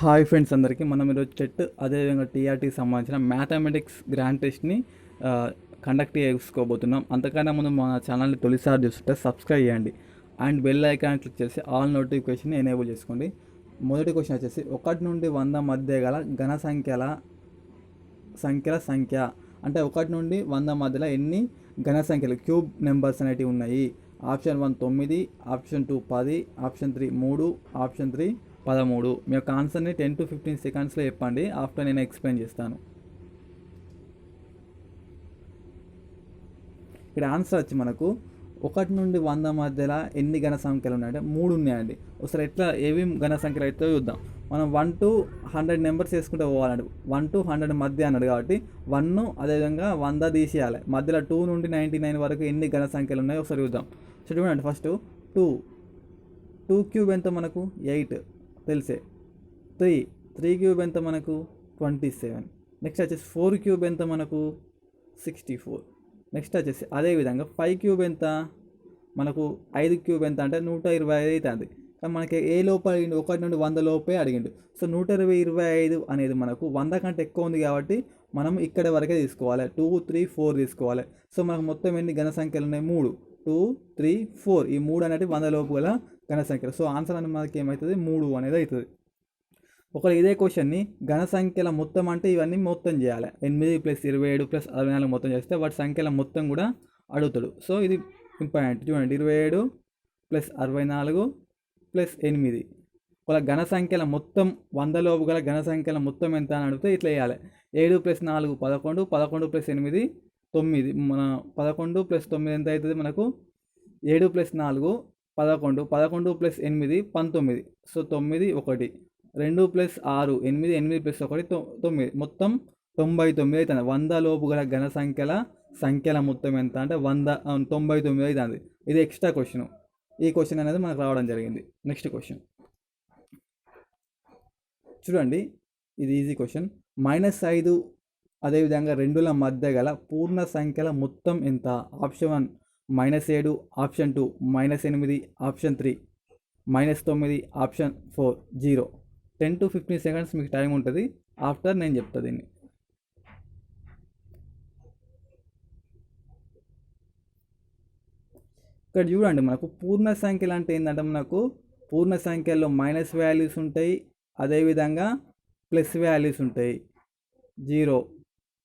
Hi friends అందరికీ మనం ఈరోజు టెట్ అదేవిధంగా టీఆర్టీకి సంబంధించిన మ్యాథమెటిక్స్ గ్రాండ్ టెస్ట్ని కండక్ట్ చేసుకోబోతున్నాం. అంతకన్నా ముందు మన ఛానల్ని తొలిసారి చూస్తుంటే సబ్స్క్రైబ్ చేయండి అండ్ బెల్ ఐకాన్ క్లిక్ చేసి ఆల్ నోటిఫికేషన్ ఎనేబుల్ చేసుకోండి. మొదటి క్వశ్చన్ వచ్చేసి 1 నుండి 100 మధ్య గల ఘన సంఖ్యల సంఖ్య అంటే 1 నుండి 100 మధ్యలో ఎన్ని ఘన సంఖ్యలు క్యూబ్ నెంబర్స్ అనేటివి ఉన్నాయి. Option 1 9, option 2 10, option 3 3, option 3 13. మీ యొక్క ఆన్సర్ని 10 to 15 సెకండ్స్లో చెప్పండి. ఆఫ్టర్ నేను ఎక్స్ప్లెయిన్ చేస్తాను. ఇక్కడ ఆన్సర్ వచ్చి మనకు 1 నుండి 100 మధ్యలో ఎన్ని ఘన సంఖ్యలు ఉన్నాయంటే 3 ఉన్నాయండి. ఒకసారి ఎట్లా ఏవి ఘన సంఖ్యలు అయితే చూద్దాం. మనం 1 to 100 నెంబర్స్ వేసుకుంటే పోవాలండి. 1 to 100 మధ్య అన్నాడు కాబట్టి 1 అదేవిధంగా 100 తీసేయాలి. మధ్యలో 2 నుండి 99 వరకు ఎన్ని ఘన సంఖ్యలు ఉన్నాయో ఒకసారి చూద్దాం. చూడండి, ఫస్ట్ 2 క్యూబ్ ఎంత మనకు 8 తెలిసే. 3 క్యూబ్ ఎంత మనకు 27. నెక్స్ట్ వచ్చేసి 4 క్యూబ్ ఎంత మనకు 64. నెక్స్ట్ వచ్చేసి అదేవిధంగా 5 క్యూబ్ ఎంత మనకు 5 క్యూబ్ ఎంత అంటే 125 అవుతుంది. కానీ మనకి ఏ లోపు అడిగిండు, 1 నుండి 100 లోపే అడిగిండు. సో 125 అనేది మనకు 100 కంటే ఎక్కువ ఉంది కాబట్టి మనం ఇక్కడ వరకే తీసుకోవాలి. 2 3 4 తీసుకోవాలి. సో మనకు మొత్తం ఎన్ని ఘన సంఖ్యలు ఉన్నాయి 3 2 3 4. ఈ 3 అనేది 100 లోపు గల ఘన సంఖ్యలు. సో ఆన్సర్ అనేది మనకి ఏమవుతుంది 3 అనేది అవుతుంది. ఒకవేళ ఇదే క్వశ్చన్ని ఘన సంఖ్యల మొత్తం అంటే ఇవన్నీ మొత్తం చేయాలి. 8 + 27 + 64 మొత్తం చేస్తే వాటి సంఖ్యల మొత్తం కూడా అడుగుతాడు. సో ఇది ఇంపార్టెంట్. చూడండి, 27 + 64 + 8. ఒకవేళ ఘన సంఖ్యల మొత్తం 100 లోపు గల ఘన సంఖ్యల మొత్తం ఎంత అని అడిగితే ఇట్లా వేయాలి. 7 + 4 11, 11 + 8 9. మన 11 + 9 ఎంత అవుతుంది మనకు 7 + 4 11, 11 + 8 19. సో 9 1, 2 + 6 8, 8 + 1 9, మొత్తం 99 అవుతుంది. 100 లోపు గల ఘన సంఖ్యల మొత్తం ఎంత అంటే 99 అవుతుంది. ఇది ఎక్స్ట్రా క్వశ్చన్. ఈ క్వశ్చన్ అనేది మనకు రావడం జరిగింది. నెక్స్ట్ క్వశ్చన్ చూడండి, ఇది ఈజీ క్వశ్చన్. -5 అదేవిధంగా 2ల మధ్య గల పూర్ణ సంఖ్యల మొత్తం ఎంత? Option 1 -7, option 2 -8, option 3 -9, option 4 0. 10 to 15 seconds మీకు టైం ఉంటుంది. ఆఫ్టర్ నేను చెప్తా దీన్ని. ఇక్కడ చూడండి, మనకు పూర్ణ సంఖ్యలు అంటే ఏంటంటే మనకు పూర్ణ సంఖ్యల్లో మైనస్ వాల్యూస్ ఉంటాయి, అదేవిధంగా ప్లస్ వాల్యూస్ ఉంటాయి. 0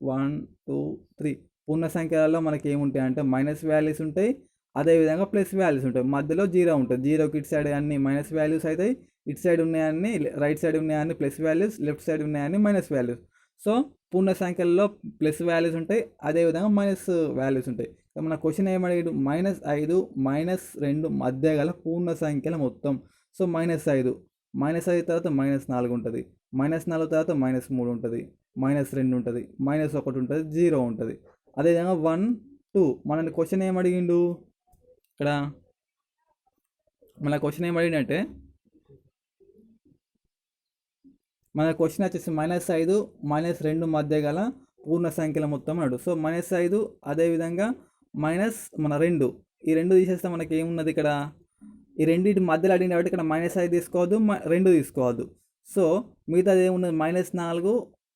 1 2 3. పూర్ణ సంఖ్యలలో మనకి ఏముంటాయి అంటే మైనస్ వాల్యూస్ ఉంటాయి, అదేవిధంగా ప్లస్ వాల్యూస్ ఉంటాయి. మధ్యలో 0 ఉంటుంది. 0కి ఇటు సైడ్ అన్ని మైనస్ వాల్యూస్ అవుతాయి, ఇటు సైడ్ ఉన్నాయన్ని రైట్ సైడ్ ఉన్నాయన్ని ప్లస్ వాల్యూస్, లెఫ్ట్ సైడ్ ఉన్నాయన్ని మైనస్ వాల్యూస్. సో పూర్ణ సంఖ్యల్లో ప్లస్ వాల్యూస్ ఉంటాయి, అదేవిధంగా మైనస్ వాల్యూస్ ఉంటాయి. మన క్వశ్చన్ ఏమడిగాడు, -5 -2 మధ్య గల పూర్ణ సంఖ్యల మొత్తం. సో -5 తర్వాత -4 ఉంటుంది, -4 తర్వాత -3 ఉంటుంది, -2 ఉంటుంది, -1 ఉంటుంది, 0 ఉంటుంది. అదేవిధంగా 1 2. మన క్వశ్చన్ ఏమడిగిండు ఇక్కడ, మన క్వశ్చన్ ఏమడిగిందంటే మన క్వశ్చన్ వచ్చేసి -5 -2 మధ్య గల పూర్ణ సంఖ్యల మొత్తం అన్నాడు. సో -5 అదేవిధంగా మన 2, ఈ 2 తీసేస్తే మనకి ఏమున్నది ఇక్కడ, ఈ రెండింటి మధ్యలో అడిగిన కాబట్టి ఇక్కడ -5 తీసుకోవద్దు, 2 తీసుకోవద్దు. సో మిగతాది ఏమున్నది -4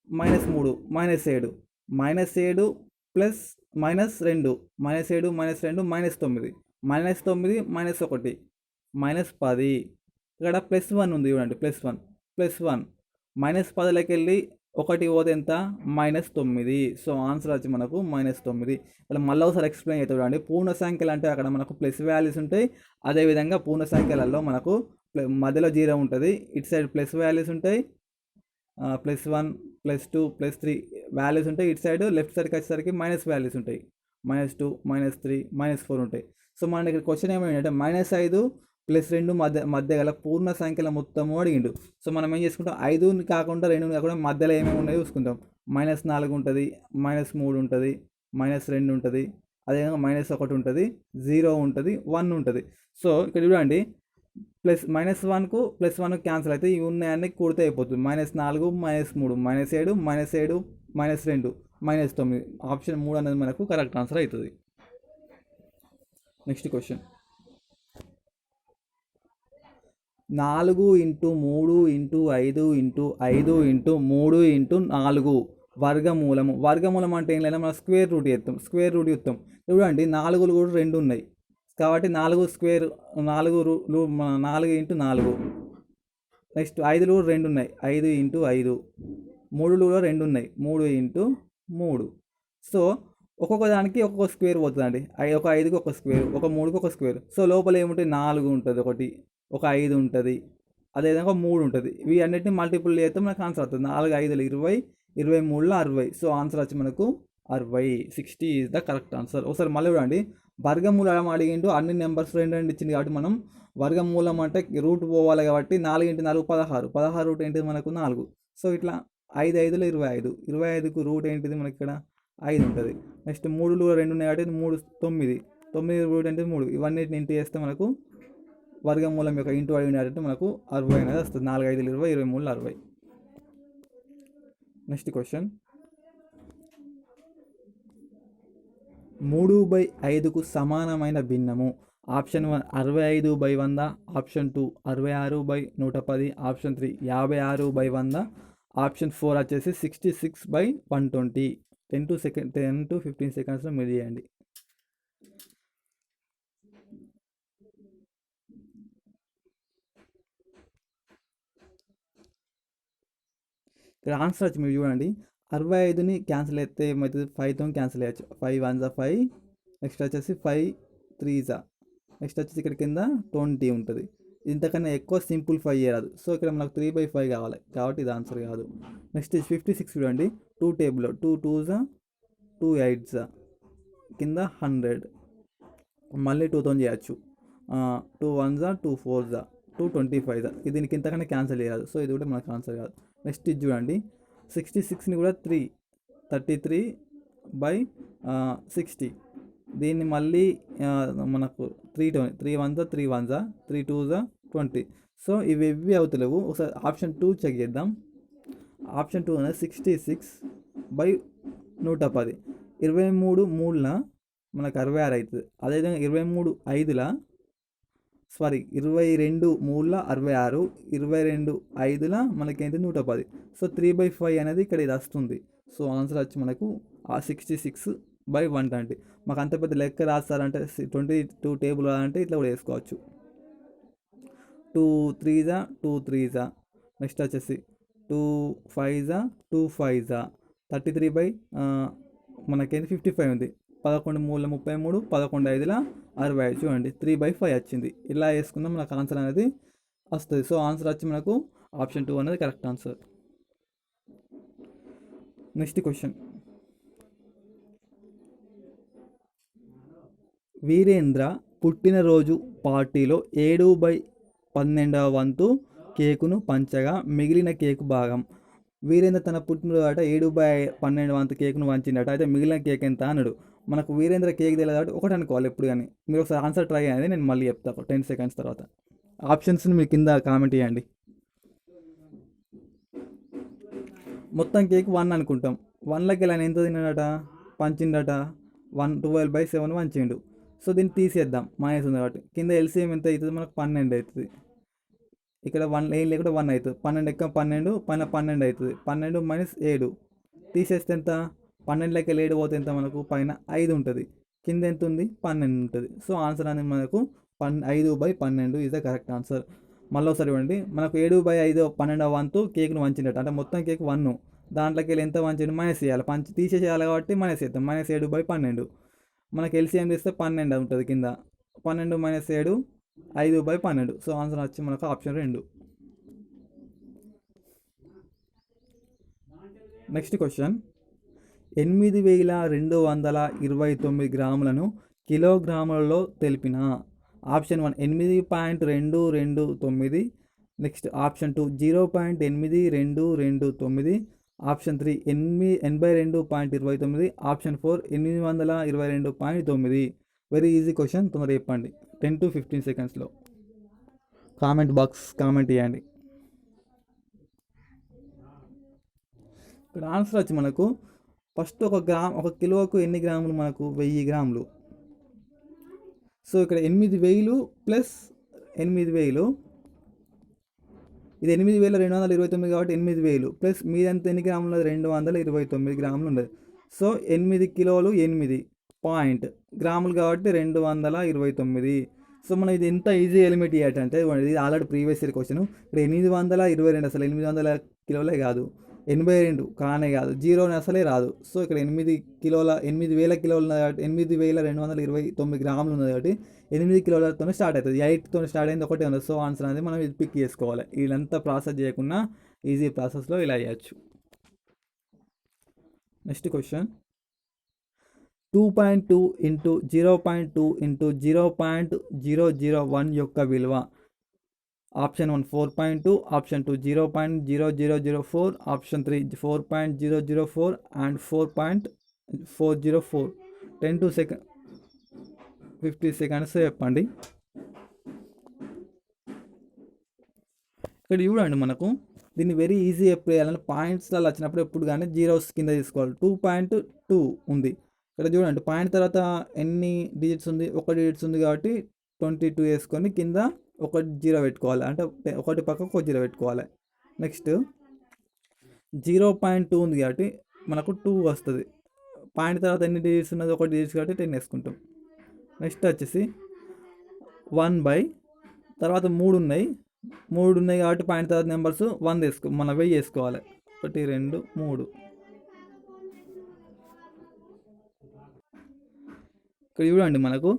-3 -7 -7 ప్లస్ -2 -7 -2 -9 -9 -1 -10 ఇక్కడ +1 ఉంది. చూడండి, +1 -10లోకి వెళ్ళి 1 పోతే ఎంత -9. సో ఆన్సర్ వచ్చి మనకు -9. ఇక్కడ మళ్ళీ ఒకసారి ఎక్స్ప్లెయిన్ అవుతుంది. చూడండి, పూర్ణ సంఖ్యలు అంటే అక్కడ మనకు ప్లస్ వాల్యూస్ ఉంటాయి, అదేవిధంగా పూర్ణ సంఖ్యలలో మనకు మధ్యలో 0 ఉంటుంది, ఇటు సైడ్ ప్లస్ వాల్యూస్ ఉంటాయి, +1 +2 +3 వాల్యూస్ ఉంటాయి, ఇటు సైడ్ లెఫ్ట్ సైడ్కి వచ్చేసరికి మైనస్ వాల్యూస్ ఉంటాయి, -2 -3 -4 ఉంటాయి. సో మన ఇక్కడ క్వశ్చన్ ఏమైందంటే -5 +2 మధ్య గల పూర్ణ సంఖ్యల మొత్తము అడిగిండు. సో మనం ఏం చేసుకుంటాం, 5 కాకుండా 2 కాకుండా మధ్యలో ఏమేమి ఉన్నాయో చూసుకుంటాం. -4 ఉంటుంది, -3 ఉంటుంది, -2 ఉంటుంది, అదేవిధంగా -1 ఉంటుంది, 0 ఉంటుంది, 1 ఉంటుంది. సో ఇక్కడ చూడండి, -1కు +1 క్యాన్సిల్ అయితే ఇవి ఉన్నాయన్నీ కూడితే అయిపోతుంది. -4 -3 -7 -7 -2 -9. ఆప్షన్ 3 అనేది మనకు కరెక్ట్ ఆన్సర్ అవుతుంది. Next question, 4 into 3 into 5 into 5 into 3 into 4 వర్గమూలము. వర్గమూలం అంటే ఏం లేదా, మనం స్క్వేర్ రూట్ చేస్తాం, స్క్వేర్ రూట్ చెప్తాం. చూడండి 4లు కూడా 2 ఉన్నాయి కాబట్టి 4 స్క్వేర్ 4 ఇంటూ 4. నెక్స్ట్ 5లు కూడా 2 ఉన్నాయి, 5 ఇంటూ 5. 3లు కూడా 2 ఉన్నాయి, 3 ఇంటూ 3. సో ఒక్కొక్క దానికి ఒక్కొక్క స్క్వేర్ పోతుందండి. ఒక 5కి ఒక స్క్వేర్, ఒక 3కి ఒక స్క్వేర్. సో లోపల ఏముంటుంది, 4 ఉంటుంది ఒకటి, ఒక 5 ఉంటుంది, అదేవిధంగా 3 ఉంటుంది. ఇవి అన్నిటిని మల్టిపుల్ చేస్తే మనకు ఆన్సర్ వస్తుంది. 4 5లు 20, 23లు 60. సో ఆన్సర్ వచ్చి మనకు 60. 60 ఈజ్ ద కరెక్ట్ ఆన్సర్. ఒకసారి మళ్ళీ చూడండి, వర్గమూలం అడిగిండు, అన్ని నెంబర్స్ 2 ఇచ్చింది కాబట్టి మనం వర్గమూలం అంటే రూట్ పోవాలి కాబట్టి 4 ఇంటూ 4 16. 16 రూట్ ఏంటిది మనకు 4. సో ఇట్లా 5 5లు 25. 25కు రూట్ ఏంటిది మనకి ఇక్కడ 5 ఉంటుంది. నెక్స్ట్ 3లు 2 ఉన్నాయి కాబట్టి 3 9. 9 రూట్ ఏంటిది 3. ఇవన్నీ ఇంటూ చేస్తే మనకు వర్గమూలం యొక్క ఇంటూ అడిగినట్టు మనకు 60 అనేది వస్తుంది. 4 5లు 20, 23లు 60. నెక్స్ట్ క్వశ్చన్, 3/5కు సమానమైన భిన్నము. ఆప్షన్ 1 65/100, ఆప్షన్ 2 66/110, ఆప్షన్ 3 56/100, ఆప్షన్ 4 వచ్చేసి 66/120. 10 to 15 సెకండ్స్లో మీరు చేయండి. ఇక్కడ ఆన్సర్ వచ్చి మీరు చూడండి, 65ని క్యాన్సిల్ అయితే ఏమవుతుంది, 5తో క్యాన్సిల్ అయ్యచ్చు. 5 1 5, నెక్స్ట్ వచ్చేసి 5 3 నెక్స్ట్ వచ్చేసి ఇక్కడ కింద 20 ఉంటుంది. ఇంతకన్నా ఎక్కువ సింప్లిఫై చేయరాదు. సో ఇక్కడ మనకు 3/5 కావాలి కాబట్టి ఇది ఆన్సర్ కాదు. నెక్స్ట్ 56 చూడండి, 2 టేబుల్లో 2 2s 2 8s కింద 100, మళ్ళీ 2తో చేయొచ్చు. 2 1s 2 4s 2 25. దీనికి ఇంతకన్నా క్యాన్సిల్ చేయరాదు. సో ఇది కూడా మనకు ఆన్సర్ కాదు. నెక్స్ట్ ఇది చూడండి, 66ని కూడా 33/60. దీన్ని మళ్ళీ మనకు 3 1s 3 1s 3 2s 20. సో ఇవి అవుతలేవు. ఒకసారి ఆప్షన్ 2 చెక్ చేద్దాం. ఆప్షన్ 2 అనేది 66/110. 23 3ల మనకు 66 అవుతుంది. అదేవిధంగా 22 5ల 22 3ల 66, 22 5ల మనకేంటి 110. సో 3/5 అనేది ఇక్కడ ఇది వస్తుంది. సో ఆన్సర్ వచ్చి మనకు 66/120. మాకు అంత పెద్ద లెక్క రాస్తారంటే 22 టేబుల్ అంటే ఇట్లా కూడా వేసుకోవచ్చు. 2 3s 2 3s, నెక్స్ట్ వచ్చేసి 2 5s 2 5s, 33 మనకేంటి 55 ఉంది. 11 3ల 33, 11 5ల 65. చూడండి 3/5 వచ్చింది. ఇలా వేసుకుందాం మనకు ఆన్సర్ అనేది వస్తుంది. సో ఆన్సర్ వచ్చి మనకు ఆప్షన్ 2 అనేది correct answer. Next question, Virendra పుట్టినరోజు పార్టీలో 7/12వ వంతు కేకును పంచగా మిగిలిన కేకు భాగం. వీరేంద్ర తన పుట్టినరోజు అట 7/12 వంతు కేకును వంచిండట. అయితే మిగిలిన కేక్ ఎంత అన్నాడు. మనకు వీరేంద్ర కేక్ తెలియదు కాబట్టి ఒకటి అనుకోవాలి ఎప్పుడు కానీ. మీరు ఒకసారి ఆన్సర్ ట్రై అనేది నేను మళ్ళీ చెప్తాను 10 సెకండ్స్ తర్వాత. ఆప్షన్స్ని మీరు కింద కామెంట్ చేయండి. మొత్తం కేక్ 1 అనుకుంటాం. 1లోకి వెళ్ళి ఆయన ఎంత తిన్నాడట, పంచిండట 12/7 వంచిండు. సో దీన్ని తీసేద్దాం, మైనస్ ఉంది కాబట్టి. కింద ఎల్సిఎం ఎంత అవుతుంది మనకు 12 అవుతుంది. ఇక్కడ 1 ఏం లేకుండా 1 అవుతుంది. 12 ఎక్క 12 పైన 12 అవుతుంది. 12 - 7 తీసేస్తే ఎంత, 12లోకి 7 పోతే ఎంత మనకు పైన 5 ఉంటుంది. కింద ఎంత ఉంది 12 ఉంటుంది. సో ఆన్సర్ అనేది మనకు 5/12 ఈజ్ ద కరెక్ట్ ఆన్సర్. మళ్ళీ ఒకసారి ఇవ్వండి, మనకు 7/5 12వ వంతు కేక్ను వంచినట్టు, అంటే మొత్తం కేక్ 1, దాంట్లోకి వెళ్ళి ఎంత వంచండి మైనస్ చేయాలి. తీసేసేయాలి కాబట్టి మైనస్ చేద్దాం. -7/12 మనకి ఎల్సిఎం తీస్తే 12 ఉంటుంది కింద. 12 - 7 5/12. సో ఆన్సర్ వచ్చి మనకు ఆప్షన్ 2. నెక్స్ట్ క్వశ్చన్, 8229 గ్రాములను కిలోగ్రాములలో తెలిపిన. Option 1 8.229, next option 2 0.8229, option 3 82.29, option 4 822.9. Very easy question, తొందరగా చెప్పండి. 10 to 15 సెకండ్స్లో కామెంట్ బాక్స్ కామెంట్ చేయండి. ఇక్కడ ఆన్సర్ వచ్చి మనకు ఫస్ట్ ఒక కిలోకు ఎన్ని గ్రాములు మనకు 1000 గ్రాములు. సో ఇక్కడ 8000 + 8000 ఇది 8,229 కాబట్టి 8,000 ప్లస్ మీదంతా ఎన్ని గ్రాములు ఉన్నది 229 గ్రాములు ఉన్నది. సో 8 కిలోలు 8 పాయింట్ గ్రాములు కాబట్టి 229. సో మనం ఇది ఎంత ఈజీ ఎలిమినేట్ చేయటంటే ఇది ఆల్రెడీ ప్రీవియస్ ఇయర్ క్వశ్చన్. ఇక్కడ 822 అసలు 800 కిలోలే కాదు, 82 కానే కాదు, జీరోని అసలే రాదు. సో ఇక్కడ 8,000 కిలోలు ఉన్నది కాబట్టి 8,229 గ్రాములు ఉన్నది కాబట్టి 8 కిలోలతో స్టార్ట్ అవుతుంది. 8తో స్టార్ట్ అయింది ఒకటే ఉన్నది. సో ఆన్సర్ అనేది మనం ఇది పిక్ చేసుకోవాలి. వీళ్ళంతా ప్రాసెస్ చేయకుండా ఈజీ ప్రాసెస్లో ఇలా చేయొచ్చు. నెక్స్ట్ క్వశ్చన్ 2.2 ఇంటూ 0.2 ఇంటూ 0.001 యొక్క విలువ. Option 1 4.2, option 2 0.0004, option 3 4.004 and 4.404. 10 to 50 seconds చెప్పండి. ఇక్కడ చూడండి మనకు దీన్ని వెరీ ఈజీ ఎప్పుడు వేయాలని పాయింట్స్లలో వచ్చినప్పుడు ఎప్పుడు కానీ జీరోస్ కింద తీసుకోవాలి. 2.2 ఉంది ఇక్కడ చూడండి. పాయింట్ తర్వాత ఎన్ని డిజిట్స్ ఉంది, 1 డిజిట్స్ ఉంది కాబట్టి 22 వేసుకొని కింద 1 జీరో పెట్టుకోవాలి, అంటే 1 పక్కకు 1 జీరో పెట్టుకోవాలి. నెక్స్ట్ 0.2 ఉంది కాబట్టి మనకు 2 వస్తుంది. పాయింట్ తర్వాత ఎన్ని డిజిట్స్ ఉన్నది, 1 డిజిట్స్ కాబట్టి 10 వేసుకుంటాం. నెక్స్ట్ వచ్చేసి 1 తర్వాత 3 ఉన్నాయి కాబట్టి పాయింట్ తర్వాత నెంబర్స్ 100 మన 1000 వేసుకోవాలి. 1 2 3. ఇక్కడ చూడండి మనకు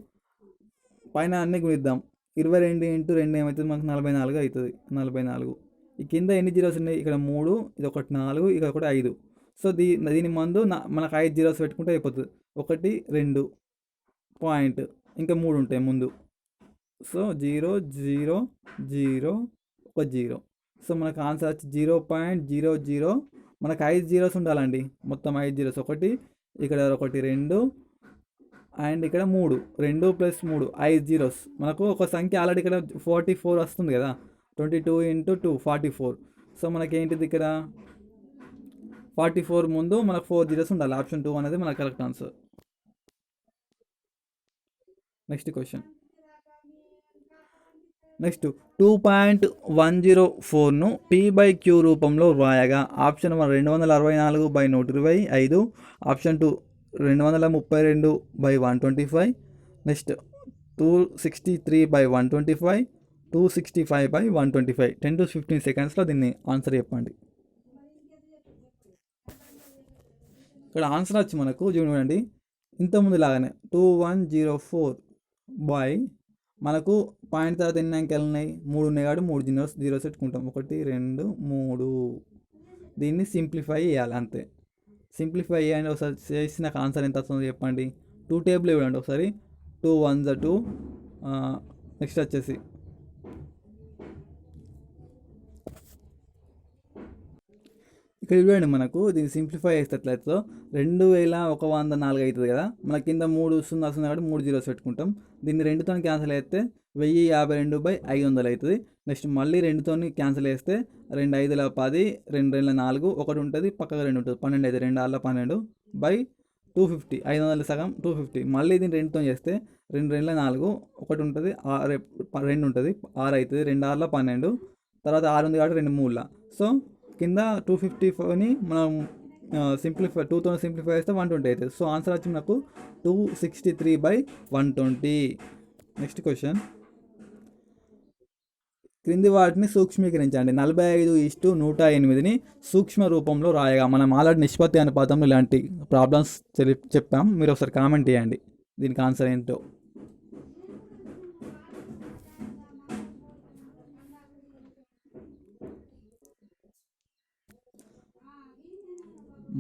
పైన అన్నీ గుణిద్దాం. 22 ఇంటూ 2 ఏమవుతుంది మనకు 44 అవుతుంది. 44 ఈ కింద ఎన్ని జీరోస్ ఉన్నాయి, ఇక్కడ 3, ఇది ఒకటి 4, ఇక్కడ ఒకటి 5. సో దీని ముందు మనకు 5 జీరోస్ పెట్టుకుంటే అయిపోతుంది. 1 2 పాయింట్ ఇంకా 3 ఉంటాయి ముందు. సో 0 0 0 1 0. సో మనకు ఆన్సర్ వచ్చి 0.00. మనకు 5 జీరోస్ ఉండాలండి, మొత్తం 5 జీరోస్. 1 ఇక్కడ 1 2 అండ్ ఇక్కడ 3, 2 + 3 5 జీరోస్. మనకు ఒక సంఖ్య ఆల్రెడీ ఇక్కడ 44 వస్తుంది కదా, 22 ఇంటూ 2 44. సో మనకేంటిది ఇక్కడ 44 ముందు మనకు 4 జీరోస్ ఉండాలి. ఆప్షన్ 2 అనేది మనకు correct answer. Next question next 2.104ను P/Q రూపంలో వ్రాయగా. Option 1 264/125, option 2 232/125, next 263/125, 265/125. 10 to 15 సెకండ్స్లో దీన్ని ఆన్సర్ చెప్పండి. ఇక్కడ ఆన్సర్ వచ్చి మనకు చూడండి ఇంతకుముందు లాగానే 2104 మనకు పాయింట్ తర్వాత ఎన్ని అంకెలు ఉన్నాయి, 3 ఉన్నాయి కాబట్టి 3 జీరోస్ పెట్టుకుంటాం. 1 2 3. దీన్ని సింప్లిఫై చేయాలి అంతే. సింప్లిఫై చేయండి ఒకసారి చేసి నాకు ఆన్సర్ ఎంత వస్తుందో చెప్పండి. 2 టేబుల్ ఇవ్వండి ఒకసారి. 2 1s 2. నెక్స్ట్ వచ్చేసి ఇక్కడ ఇవ్వండి మనకు దీన్ని సింప్లిఫై చేసేటట్లయితే 2104 అవుతుంది కదా. మన కింద 3 0 వస్తుంది కాబట్టి 3 జీరోస్ పెట్టుకుంటాం. దీన్ని 2తో క్యాన్సిల్ చేస్తే 1052/500 అవుతుంది. నెక్స్ట్ మళ్ళీ 2తో క్యాన్సిల్ చేస్తే 2 5ల 10, 2 2ల 4, 1 ఉంటుంది పక్కగా 2 ఉంటుంది 12 అవుతుంది. 2 6ల 12/250. 500 సగం 250. మళ్ళీ దీన్ని 2తో చేస్తే 2 2ల 4, 1 ఉంటుంది 2 ఉంటుంది 6 అవుతుంది. 2 6ల 12, తర్వాత 6 ఉంది కాబట్టి 2 3ల. సో కింద 254ని మనం టూతో సింప్లిఫై చేస్తే 120 అవుతుంది. సో ఆన్సర్ వచ్చి నాకు 263/120. నెక్స్ట్ క్వశ్చన్ క్రింది వాటిని సూక్ష్మీకరించండి. 45:108ని సూక్ష్మ రూపంలో రాయగా. మనం ఆల్రెడీ నిష్పత్తి అనుపాతంలో ఇలాంటి ప్రాబ్లమ్స్ చెప్పాం. మీరు ఒకసారి కామెంట్ చేయండి దీనికి ఆన్సర్ ఏంటో.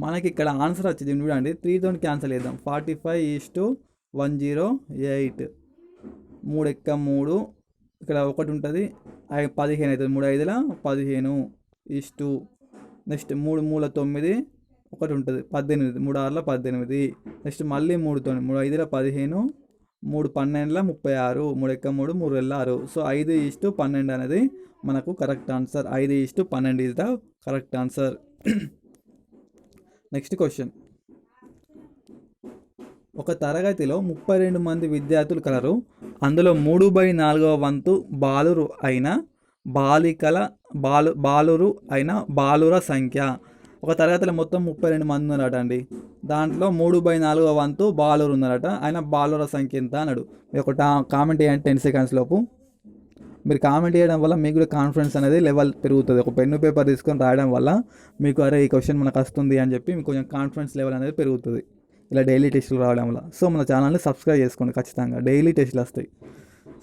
మనకి ఇక్కడ ఆన్సర్ వచ్చింది చూడండి. 3తో క్యాన్సిల్ చేద్దాం. 45:108. 3 × 3 ఇక్కడ 1 ఉంటుంది 15 అవుతుంది. 3 5ల 15 ఇష్టు. నెక్స్ట్ 3 3ల 9, 1 ఉంటుంది 18. 3 6ల 18. నెక్స్ట్ మళ్ళీ 3తో 3 5ల 15, 3 12ల 36, 3 × 3 3 2 6. సో 5:12 అనేది మనకు correct answer. 5:12 is the correct answer. Next question ఒక తరగతిలో 32 మంది విద్యార్థులు కలరు. అందులో 3/4 వంతు బాలురు అయిన బాలికల బాలురు అయిన బాలుర సంఖ్య. ఒక తరగతిలో మొత్తం 32 మంది ఉన్నారట అండి. దాంట్లో 3/4 వంతు బాలురు ఉన్నారట. ఆయన బాలుర సంఖ్య ఎంత అన్నాడు. మీరు ఒక కామెంట్ చేయండి 10 సెకండ్స్ లోపు. మీరు కామెంట్ చేయడం వల్ల మీకు కూడా కాన్ఫిడెన్స్ అనేది లెవెల్ పెరుగుతుంది. ఒక పెన్ను పేపర్ తీసుకొని రాయడం వల్ల మీకు అరే ఈ క్వశ్చన్ మనకు వస్తుంది అని చెప్పి మీకు కొంచెం కాన్ఫిడెన్స్ లెవెల్ అనేది పెరుగుతుంది, ఇలా డైలీ టెస్టులు రావడం వల్ల. సో మన ఛానల్ని సబ్స్క్రైబ్ చేసుకోండి ఖచ్చితంగా, డైలీ టెస్టులు వస్తాయి.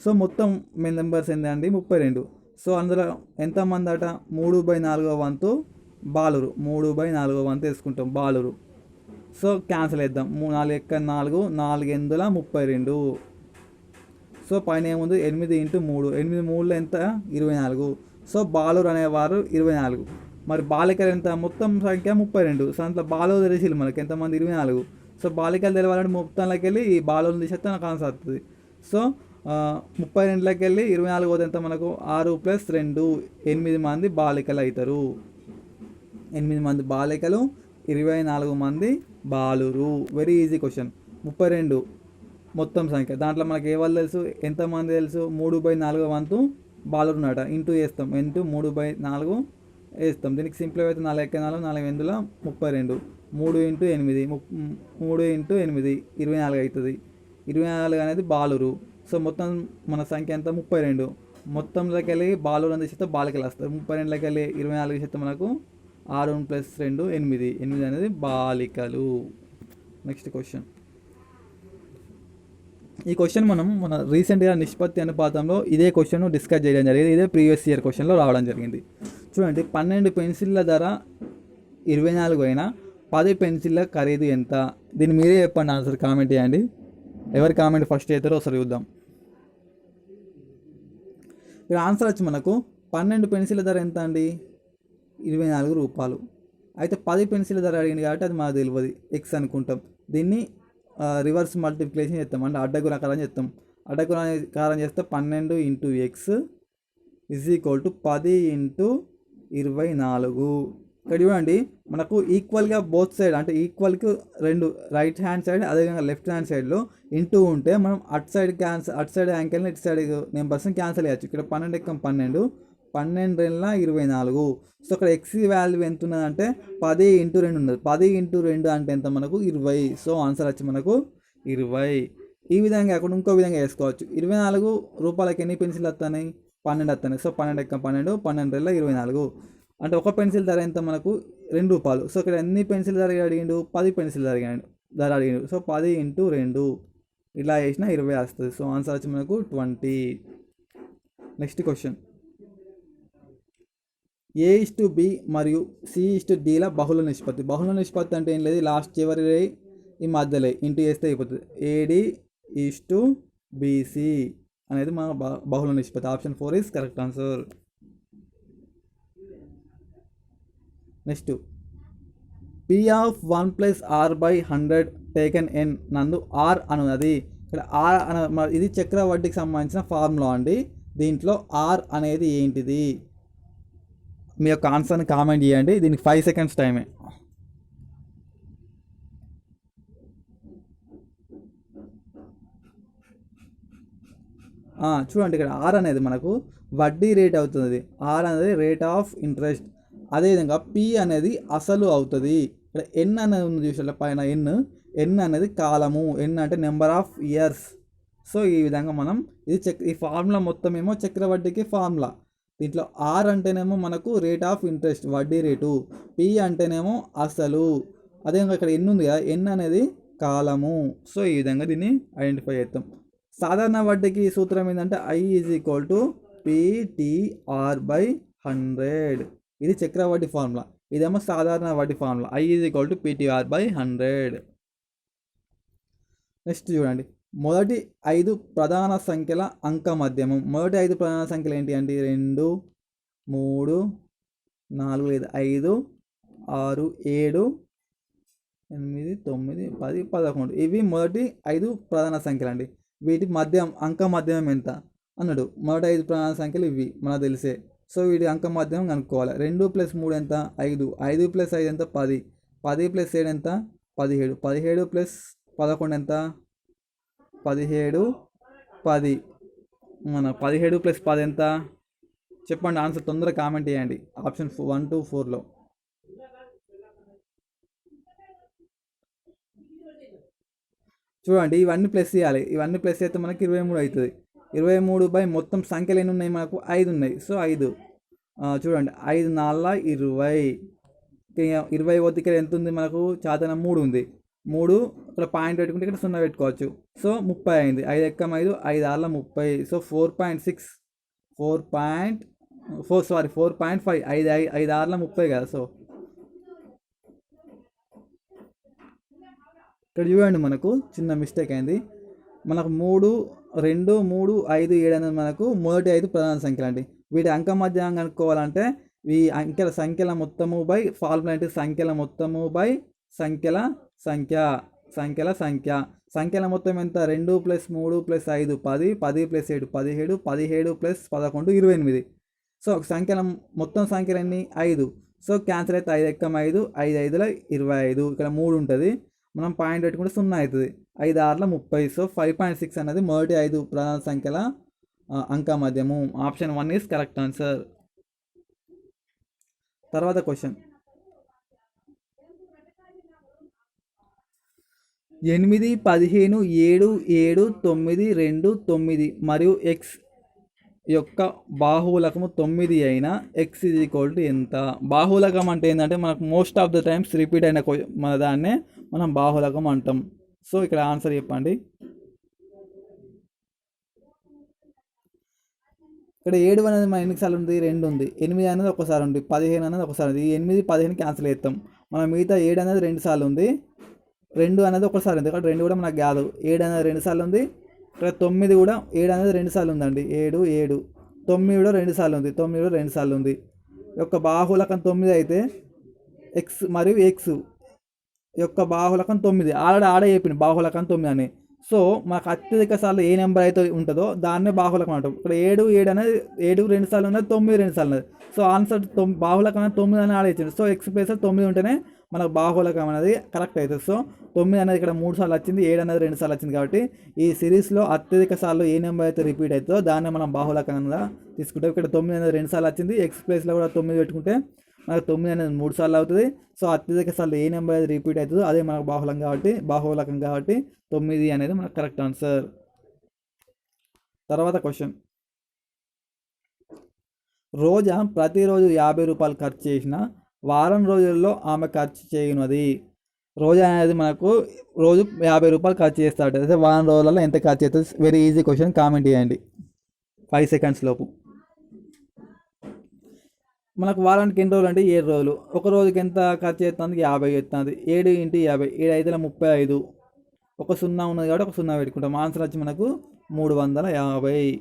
సో మొత్తం మీ నెంబర్స్ ఏంటండి 32. సో అందులో ఎంతమంది అట 3/4 వంతు బాలురు, 3/4 వంతు వేసుకుంటాం బాలురు. సో క్యాన్సిల్ చేద్దాం. 4 ఎక్క 4, 4 ఎందుల 32. సో పైన ఏముంది 8 × 3, 8 3 ఎంత 24. సో బాలురు అనేవారు 24. మరి బాలికలు ఎంత మొత్తం సంఖ్య 32. సో అంత బాలురు తెలిసి మనకి ఎంతమంది 24. సో బాలికలు తెలవాలంటే మొత్తంలోకి వెళ్ళి ఈ బాలుని తీసేస్తే నాకు ఆన్సర్ వస్తుంది. సో 32లోకి వెళ్ళి 24 పోతే ఎంత మనకు 6 + 2 8 మంది బాలికలు అవుతారు. 8 మంది బాలికలు, 24 మంది బాలురు. Very easy question. 32 మొత్తం సంఖ్య. దాంట్లో మనకి ఏ వాళ్ళు తెలుసు, ఎంతమంది తెలుసు, 3/4 వంతు బాలురు ఉన్నాట. ఇంటూ వేస్తాం, 3/4 వేస్తాం. దీనికి సింప్లిఫై అయితే 4 ఎక్క 4, 4 ఎందుల 32. 3 × 8, 3 × 8 24 అవుతుంది. 24 అనేది బాలురు. సో మొత్తం మన సంఖ్య ఎంత 32. మొత్తంలోకి వెళ్ళి బాలురు అని తీసేస్తే బాలికలు వస్తారు. 32లోకి వెళ్ళి 24 తీసేస్తే మనకు 6 + 2 8. 8 అనేది బాలికలు. Next question. ఈ క్వశ్చన్ మనం మన రీసెంట్గా నిష్పత్తి అనుపాతంలో ఇదే క్వశ్చన్ డిస్కస్ చేయడం జరిగింది. ఇదే ప్రీవియస్ ఇయర్ క్వశ్చన్లో రావడం జరిగింది. చూడండి, 12 పెన్సిళ్ళ ధర 24 అయినా 10 పెన్సిళ్ళ ఖరీదు ఎంత? దీన్ని మీరే చెప్పండి, ఆన్సర్ కామెంట్ చేయండి. ఎవరి కామెంట్ ఫస్ట్ అవుతారో ఒకసారి చూద్దాం. ఇక్కడ ఆన్సర్ వచ్చి మనకు 12 పెన్సిళ్ళ ధర ఎంత అండి 24 రూపాయలు. అయితే 10 పెన్సిళ్ళ ధర అడిగింది కాబట్టి అది మాకు తెలియదు, ఎక్స్ అనుకుంటాం. దీన్ని రివర్స్ మల్టిప్లికేషన్ చేస్తాం, అంటే అడ్డగుణకారం చేస్తాం. అడ్డగుణకారం చేస్తే 12 × x = 10 × 24. ఇక్కడ చూడండి, మనకు ఈక్వల్గా బోత్ సైడ్, అంటే ఈక్వల్కి రెండు రైట్ హ్యాండ్ సైడ్ అదేవిధంగా లెఫ్ట్ హ్యాండ్ సైడ్లో ఇంటూ ఉంటే మనం అటు సైడ్ యాంకిల్ని ఇటు సైడ్ నెంబర్స్ని క్యాన్సిల్ చేయొచ్చు. ఇక్కడ 12 ఎక్కం 12, 12 × 24. సో ఇక్కడ ఎక్స్ వాల్యూ ఎంత ఉన్నదంటే 10 × 2 ఉన్నది. 10 × 2 అంటే ఎంత మనకు 20. సో ఆన్సర్ వచ్చి మనకు 20. ఈ విధంగా అక్కడ ఇంకో విధంగా వేసుకోవచ్చు. 24 రూపాయలకి ఎన్ని పెన్సిల్ వస్తున్నాయి 12 వస్తున్నాయి. సో 12 ఎక్కం 12, 12 × 24 అంటే ఒక పెన్సిల్ ధర ఎంత మనకు 2 రూపాయలు. సో ఇక్కడ ఎన్ని పెన్సిల్ ధర అడిగిండు 10 పెన్సిల్ ధర అడిగిండు. సో 10 × 2 ఇలా వేసినా 20 వస్తుంది. సో ఆన్సర్ వచ్చి మనకు 20. Next question. A/B మరియు C/Dల బహుళ నిష్పత్తి. బహుళ నిష్పత్తి అంటే ఏం లేదు, లాస్ట్ చివరి ఈ మధ్యలో ఇంటూ చేస్తే అయిపోతుంది. AD/BC అనేది మన బహుళ నిష్పత్తి. Option 4 is correct answer. Next, P(1 + R/100) taken N నందు R అనున్నది. ఇక్కడ R ఇది చక్రవడ్డీకి సంబంధించిన ఫార్ములా అండి. దీంట్లో R అనేది ఏంటిది? మీ యొక్క ఆన్సర్ని కామెంట్ చేయండి. దీనికి 5 సెకండ్స్ టైమే. చూడండి, ఇక్కడ R అనేది మనకు వడ్డీ రేట్ అవుతుంది. R అనేది రేట్ ఆఫ్ ఇంట్రెస్ట్. అదేవిధంగా P అనేది అసలు అవుతుంది. ఇక్కడ N అనేది ఉంది చూసారా పైన, N అనేది కాలము, N అంటే నెంబర్ ఆఫ్ ఇయర్స్. సో ఈ విధంగా మనం ఈ ఫార్ములా మొత్తం ఏమో చక్రవడ్డీకి ఫార్ములా. దీంట్లో R అంటేనేమో మనకు రేట్ ఆఫ్ ఇంట్రెస్ట్ వడ్డీ రేటు, P అంటేనేమో అసలు, అదేవిధంగా ఇక్కడ N ఉంది కదా, N అనేది కాలము. సో ఈ విధంగా దీన్ని ఐడెంటిఫై చేస్తాం. సాధారణ వడ్డీకి సూత్రం ఏంటంటే I = PTR/100. ఇది చక్రవడ్డీ ఫార్ములా, ఇదేమో సాధారణ వడ్డీ ఫార్ములా. I = PTR/100. నెక్స్ట్ చూడండి, మొదటి 5 ప్రధాన సంఖ్యల అంక మధ్యమం. మొదటి 5 ప్రధాన సంఖ్యలు ఏంటి అంటే 2, 3, 4 లేదా 5, 6, 7, 8, 9, 10, 11. ఇవి మొదటి 5 ప్రధాన సంఖ్యలు అండి. వీటి అంక మధ్యమం ఎంత అన్నాడు. మొదటి 5 ప్రధాన సంఖ్యలు ఇవి మనకు తెలిసే. సో వీటి అంక మధ్యమం కనుక్కోవాలి. 2 + 3 ఎంత 5, 5 + 5 ఎంత 10, 10 + 7 ఎంత 17, 17 + 11 ఎంత 17, 10. మన 17 + 10 ఎంత చెప్పండి ఆన్సర్, తొందరగా కామెంట్ చేయండి ఆప్షన్ 1 to 4లో. చూడండి ఇవన్నీ ప్లస్ చేయాలి, ఇవన్నీ ప్లస్ అయితే మనకి 23 అవుతుంది. 23 బై మొత్తం సంఖ్యలు ఎన్ని ఉన్నాయి మనకు 5 ఉన్నాయి. సో 5 చూడండి 5 4 20, 20 పోతే ఇక్కడ ఎంత ఉంది మనకు చాతన 3 ఉంది. 3 ఇక్కడ పాయింట్ పెట్టుకుంటే ఇక్కడ 0 పెట్టుకోవచ్చు. సో 30 అయింది. 5 ఎక్కం 5, 5 6 30. సో 4.6 4.5, 5 6 30 కదా. సో ఇక్కడ చూడండి మనకు చిన్న మిస్టేక్ అయింది. మనకు 3 2 3 5 7 అనేది మనకు మొదటి 5 ప్రధాన సంఖ్యలు అండి. వీటి అంక మధ్యాహ్నం కనుక్కోవాలంటే ఈ సంఖ్యల మొత్తము బై ఫార్ములా ఏంటి, సంఖ్యల మొత్తము బై సంఖ్యల సంఖ్య. సంఖ్యల మొత్తం ఎంత, 2 + 3 + 5 10, 10 + 7 17, 17 + 11 28. సో సంఖ్యల మొత్తం సంఖ్యలు ఎన్ని 5. సో క్యాన్సిల్ అయితే 5 ఎక్కం 5, 5 5 25. ఇక్కడ 3 ఉంటుంది, మనం పాయింట్ పెట్టుకుంటే 0 అవుతుంది. 5 6 30. సో 5.6 అనేది మొదటి 5 ప్రధాన సంఖ్యల అంక మధ్యము. Option 1 is correct answer. తర్వాత క్వశ్చన్, 8 15 7 7 9 2 9 మరియు ఎక్స్ యొక్క బాహువులకము 9 అయినా ఎక్స్ ఈజ్ ఈక్వల్ టు ఎంత? బాహువులకం అంటే ఏంటంటే మనకు most of the times repeat అయిన మన దాన్నే మనం బాహువులకం అంటాం. సో ఇక్కడ ఆన్సర్ చెప్పండి. ఇక్కడ 7 అనేది మన ఎన్నిసార్లు ఉంది, 2 ఉంది. 8 అనేది ఒకసారి ఉంది. 15 అనేది ఒకసారి ఉంది. 8 15 క్యాన్సిల్ చేస్తాం. మనం మిగతా 7 అనేది 2 సార్లు ఉంది. 2 అనేది ఒకసారి ఉంది. ఇక్కడ 2 కూడా మనకు కాదు. 7 అనేది 2 సార్లు ఉంది. ఇక్కడ 9 కూడా 7 అనేది 2 సార్లు ఉందండి. 7 7. 9 కూడా 2 సార్లు ఉంది. 9 కూడా 2 సార్లు ఉంది. యొక్క బాహువులకం 9 అయితే ఎక్స్ మరియు ఎక్స్ యొక్క బాహువులకం 9 ఆడ చెప్పింది బాహువులకం 9 అని. సో మనకు అత్యధిక సార్లు ఏ నెంబర్ అయితే ఉంటుందో దాన్నే బాహువులకం అంటాం. ఇక్కడ 7 7 అనేది 7 2 సార్లు ఉన్నది, 9 2 సార్లు ఉన్నది. సో ఆన్సర్ బాహువులకం అనేది 9 అని ఆడ ఇచ్చింది. సో ఎక్స్ ప్లేస్ 9 ఉంటేనే మనకు బాహువులకం అనేది కరెక్ట్ అవుతుంది. సో 9 అనేది ఇక్కడ 3 సార్లు వచ్చింది, 7 అనేది 2 సార్లు వచ్చింది. కాబట్టి ఈ సిరీస్లో అత్యధిక సార్లు ఏ నెంబర్ అయితే రిపీట్ అవుతుందో దాన్ని మనం బాహువులకంగా తీసుకుంటాం. ఇక్కడ 9 అనేది 2 సార్లు వచ్చింది. ఎక్స్ ప్లేస్లో కూడా 9 పెట్టుకుంటే మనకు 9 అనేది 3 సార్లు అవుతుంది. సో అత్యధిక సార్లు ఏ నెంబర్ అయితే రిపీట్ అవుతుందో అదే మనకు బాహువులకం కాబట్టి 9 అనేది మనకు కరెక్ట్ ఆన్సర్. తర్వాత క్వశ్చన్, రోజా ప్రతిరోజు 50 రూపాయలు ఖర్చు చేసిన వారం రోజుల్లో ఆమె ఖర్చు చేయనున్నది. రోజా అనేది మనకు రోజు 50 రూపాయలు ఖర్చు చేస్తాడు. అయితే వారం రోజులలో ఎంత ఖర్చు అవుతుంది? వెరీ ఈజీ క్వశ్చన్, కామెంట్ చేయండి 5 సెకండ్స్ లోపు. మనకు వారానికి ఎన్ని రోజులు అంటే 7 రోజులు. ఒక రోజుకి ఎంత ఖర్చు చేస్తుంది? 50 చేస్తుంది. 7 × 50, 7 5 35. ఒక 0 ఉన్నది కాబట్టి ఒక 0 పెట్టుకుంటాం. ఆన్సర్ వచ్చి మనకు 350.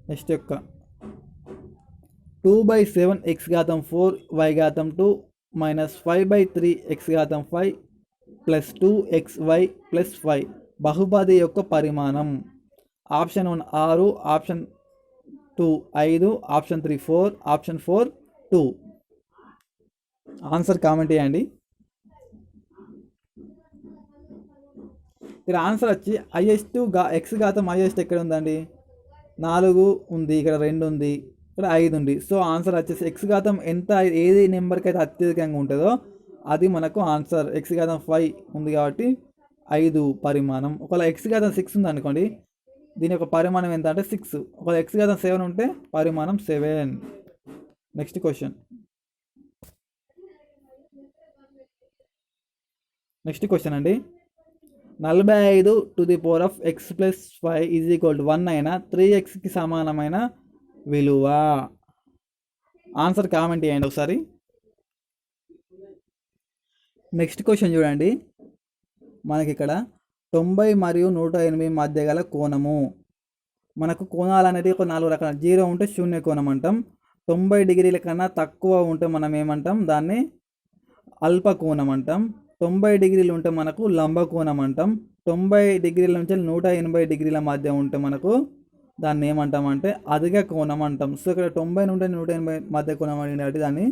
నెక్స్ట్ యొక్క 2/7 x⁴ y⁴ - 5/3 x⁵ plus 2xy plus 5 బహుపది యొక్క పరిమాణం. Option 1 6, option 2 5, option 3 4, option 4 2. Answer comment చేయండి. ఇక్కడ ఆన్సర్ వచ్చి x⁻హైయెస్ట్ ఎక్కడ ఉందండి? 4 ఉంది, ఇక్కడ 2 ఉంది, ఇక్కడ 5 ఉంది. సో ఆన్సర్ వచ్చేసి x⁻ ఎంత ఏది నెంబర్కి అయితే అత్యధికంగా ఉంటుందో అది మనకు ఆన్సర్. x⁻5 ఉంది కాబట్టి 5 పరిమాణం. ఒకవేళ x⁻6 ఉంది అనుకోండి, దీని యొక్క పరిమాణం ఎంత అంటే 6. ఒకవేళ x⁻7 ఉంటే పరిమాణం 7. నెక్స్ట్ క్వశ్చన్, అండి, 45x + 5 = 1 అయినా 3xకి సమానమైన విలువ. ఆన్సర్ కామెంట్ చేయండి ఒకసారి. నెక్స్ట్ క్వశ్చన్ చూడండి, మనకి ఇక్కడ 90 మరియు 108 మధ్య గల కోణము. మనకు కోణాలు అనేది ఒక 4 రకాలు. 0 ఉంటే శూన్య కోణం అంటాం. 90 డిగ్రీల కన్నా తక్కువ ఉంటే మనం ఏమంటాం? దాన్ని అల్ప కోణం అంటాం. 90 డిగ్రీలు ఉంటే మనకు లంబ కోణం అంటాం. 90 డిగ్రీల నుంచి 180 డిగ్రీల మధ్య ఉంటే మనకు దాన్ని ఏమంటాం అంటే అధిక కోణం అంటాం. సో ఇక్కడ 90 నుండి 180 మధ్య కోణం అనేది దాన్ని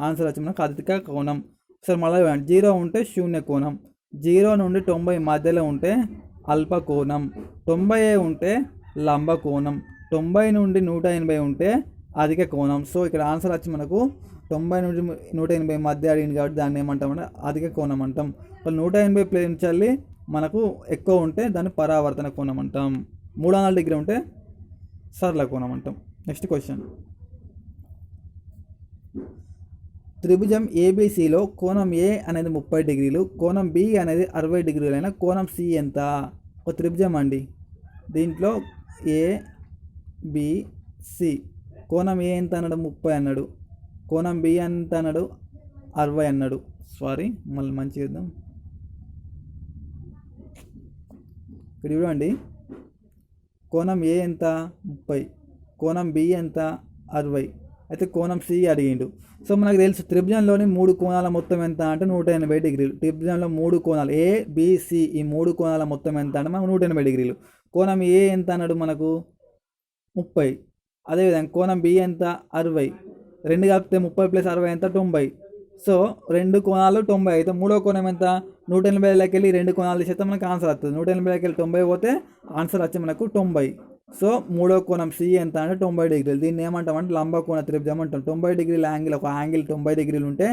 ఆన్సర్ వచ్చి మనకు అధిక కోణం. సరే మళ్ళీ 0 ఉంటే శూన్య కోణం. 0 నుండి 90 మధ్యలో ఉంటే అల్పకోణం, 90 ఉంటే లంబకోణం, 90 నుండి 180 ఉంటే అధిక కోణం. సో ఇక్కడ ఆన్సర్ వచ్చి మనకు 90 నుండి 180 మధ్య అడిగింది కాబట్టి దాన్ని ఏమంటామంటే అధిక కోణం అంటాం. 180 ప్లేన్ మనకు ఎక్కువ ఉంటే దాన్ని పరావర్తన కోణం అంటాం. 300 డిగ్రీ ఉంటే సరళ కోణం అంటాం. నెక్స్ట్ క్వశ్చన్, త్రిభుజం ఏబిసిలో కోణం ఏ అనేది 30 డిగ్రీలు, కోణం బి అనేది 60 డిగ్రీలు అయినా కోణం సి ఎంత? ఒక త్రిభుజం అండి, దీంట్లో ఏ బి సి, కోణం ఏ ఎంత అన్నాడు 30 అన్నాడు, కోణం బి ఎంత అన్నాడు 60 అన్నాడు. సారీ మళ్ళీ మంచిగా చూద్దాం. ఇక్కడ చూడండి, కోణం ఏ ఎంత 30, కోణం బి ఎంత 60, అయితే కోణం సి అడిగిండు. సో మనకు తెలుసు త్రిభుజంలోని 3 కోణాల మొత్తం ఎంత అంటే 180 డిగ్రీలు. త్రిభుజంలో 3 కోణాలు ఏ బి సి, ఈ 3 కోణాల మొత్తం ఎంత అంటే మనకు 180 డిగ్రీలు. కోణం ఏ ఎంత అన్నాడు మనకు 30, అదేవిధంగా కోణం బి ఎంత 60, 2 కలిపితే 30 + 60 ఎంత 90. సో 2 కోణాలు 90, అయితే మూడో కోణం ఎంత 180లోకి వెళ్ళి 2 కోణాలు తీసేస్తే మనకు ఆన్సర్ వస్తుంది. 180లోకి వెళ్ళి 90 పోతే ఆన్సర్ వచ్చి మనకు 90. సో మూడో కోణం సి ఎంత అంటే 90 డిగ్రీలు. దీన్ని ఏమంటామంటే లంబకోణ త్రిభుజం అంటాం. 90 డిగ్రీల యాంగిల్, ఒక యాంగిల్ 90 డిగ్రీలు ఉంటే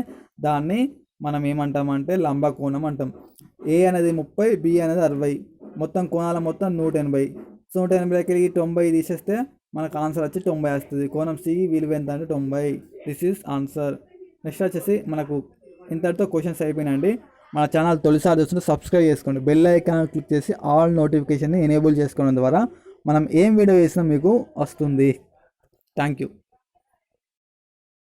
దాన్ని మనం ఏమంటామంటే లంబకోణం అంటాం. ఏ అనేది 30, బి అనేది 60, మొత్తం కోణాల మొత్తం 180. సో 180లోకి వెళ్ళి 90 తీసేస్తే మనకు ఆన్సర్ వచ్చి 90 వస్తుంది. కోణం సి విలువ ఎంత అంటే 90. This is answer. నెక్స్ట్ వచ్చేసి మనకు ఇంతటితో క్వశ్చన్స్ అయిపోయినాయండి. మన ఛానల్ తొలిసారి చూస్తుంటే సబ్స్క్రైబ్ చేసుకోండి, బెల్ ఐకాన్ క్లిక్ చేసి ఆల్ నోటిఫికేషన్ని ఎనేబుల్ చేసుకోవడం ద్వారా మనం ఏం వీడియో చేసినా మీకు వస్తుంది. Thank you.